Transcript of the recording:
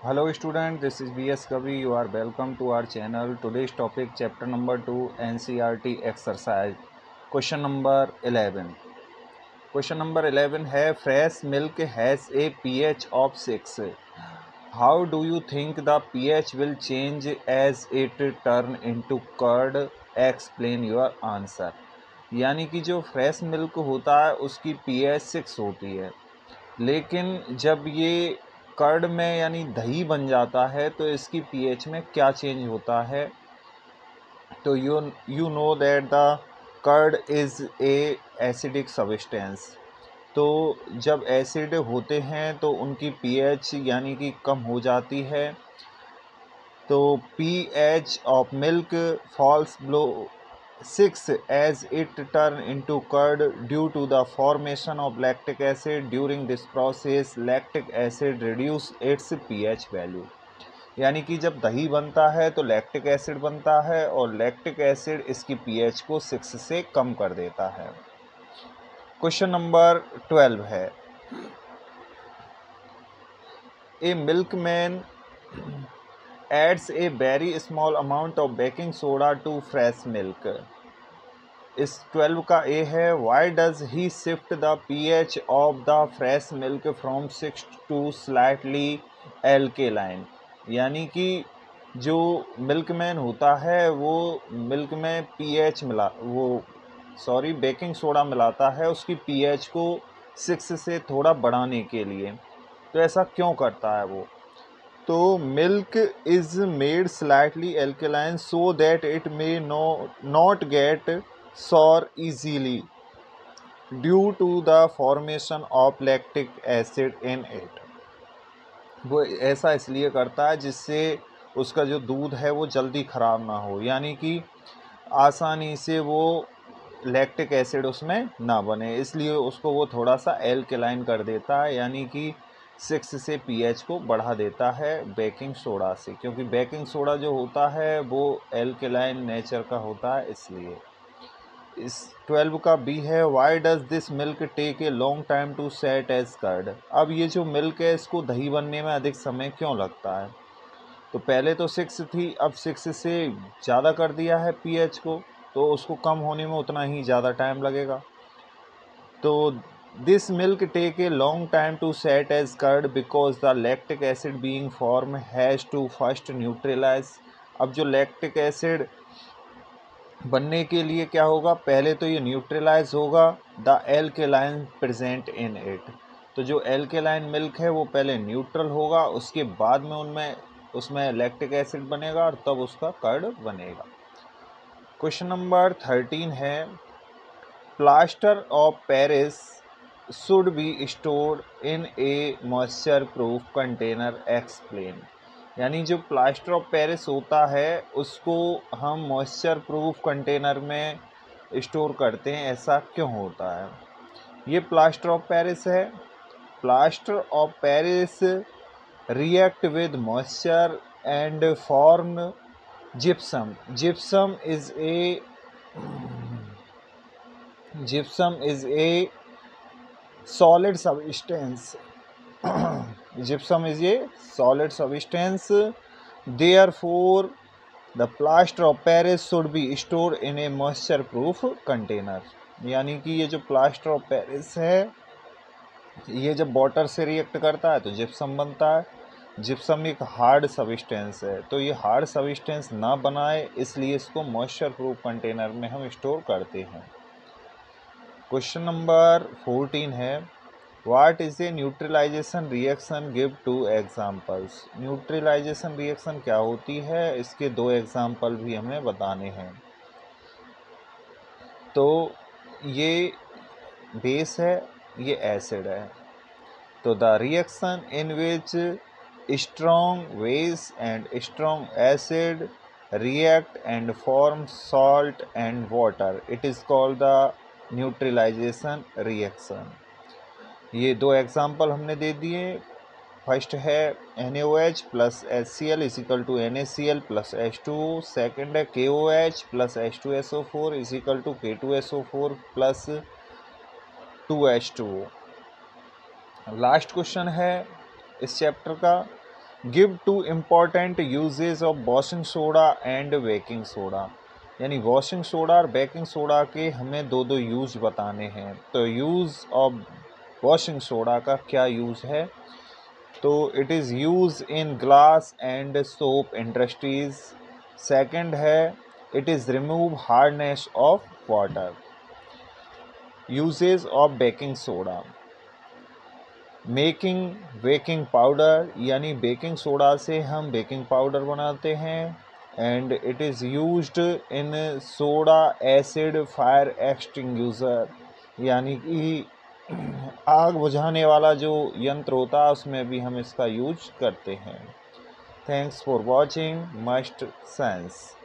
Hello student, this is BS Kavi. You are welcome to our channel. Today's topic chapter number 2 NCERT exercise. Question number 11. Question number 11 है fresh milk has a pH of 6. How do you think the pH will change as it turn into curd? Explain your answer. यानी कि जो fresh milk होता है उसकी pH 6 होती है, लेकिन जब ये कर्ड में यानी दही बन जाता है तो इसकी पीएच में क्या चेंज होता है। तो you know that the curd is a acidic substance. तो जब एसिड होते हैं तो उनकी पीएच यानी कि कम हो जाती है। तो pH of milk falls below 6 as it turn into curd due to the formation of lactic acid. During this process lactic acid reduce its pH value। यानी कि जब दही बनता है तो लैक्टिक एसिड बनता है और लैक्टिक एसिड इसकी पीएच को 6 से कम कर देता है। क्वेश्चन नंबर 12 है ए milkman adds a very small amount of baking soda to fresh milk। इस 12 का ए है why does he shift the pH of the fresh milk from 6 to slightly alkaline. यानी कि जो मिल्कमैन होता है वो मिल्क में pH बेकिंग सोडा मिलाता है उसकी pH को 6 से थोड़ा बढ़ाने के लिए। तो ऐसा क्यों करता है वो? तो milk is made slightly alkaline so that it may not gate sour easily due to the formation of lactic acid in it। वो ऐसा इसलिए करता है जिससे उसका जो दूध है वो जल्दी ख़राब ना हो, यानी कि आसानी से वो लैक्टिक एसिड उसमें ना बने, इसलिए उसको वो थोड़ा सा एल्केलाइन कर देता है, यानी कि 6 से पीएच को बढ़ा देता है बेकिंग सोडा से, क्योंकि बेकिंग सोडा जो होता है वो एल्केलाइन नेचर का होता है। इसलिए इस 12 का बी है why does this milk take a long time to set as curd. अब ये जो मिल्क है इसको दही बनने में अधिक समय क्यों लगता है? तो पहले तो 6 थी, अब 6 से ज़्यादा कर दिया है पीएच को, तो उसको कम होने में उतना ही ज़्यादा टाइम लगेगा। तो this milk take a long time to set as curd because the lactic acid being form has to first neutralise. अब जो लैक्टिक एसिड बनने के लिए क्या होगा, पहले तो ये न्यूट्रलाइज होगा the alkaline present in it. तो जो एल्केलाइन मिल्क है वो पहले न्यूट्रल होगा, उसके बाद में उसमें लैक्टिक एसिड बनेगा और तब उसका कर्ड बनेगा। क्वेश्चन नंबर 13 है plaster of Paris should be stored in A moisture proof container. Explain. यानी जो प्लास्टर ऑफ पेरिस होता है उसको हम मॉइस्चर प्रूफ कंटेनर में स्टोर करते हैं, ऐसा क्यों होता है? ये प्लास्टर ऑफ पेरिस है। Plaster of Paris react with moisture and form gypsum. Gypsum is a solid substance। gypsum is a solid substance, therefore the plaster of paris should be stored in a moisture proof container। यानी कि ये जो plaster of Paris है ये जब water से react करता है तो जिप्सम बनता है। जिप्सम एक हार्ड सब्सटेंस है, तो ये हार्ड सब्सटेंस ना बनाए इसलिए इसको मॉइस्चर प्रूफ कंटेनर में हम स्टोर करते हैं। क्वेश्चन नंबर 14 है what is a neutralisation reaction, give 2 examples. Neutralisation reaction क्या होती है, इसके 2 एग्जाम्पल भी हमें बताने हैं। तो ये बेस है, ये एसिड है। तो the reaction in which strong base and strong acid react and form salt and water, it is called the neutralisation reaction. ये 2 एग्जाम्पल हमने दे दिए। फर्स्ट है NaOH plus HCl is equal to NaCl plus H2O। Second है KOH plus H2SO4 is equal to K2SO4 plus 2H2O। Last question है इस chapter का give two important uses of washing soda and baking soda, यानी washing soda और baking soda के हमें दो दो यूज़ बताने हैं। तो यूज़ ऑफ वॉशिंग सोडा का क्या यूज़ है, तो it is use in glass and soap industries. Second है it is remove hardness of water. Uses of baking soda, making baking powder, यानी बेकिंग सोडा से हम बेकिंग पाउडर बनाते हैं। And it is used in soda acid fire extinguisher, यानी कि आग बुझाने वाला जो यंत्र होता है उसमें भी हम इसका यूज करते हैं। Thanks for watching must sense.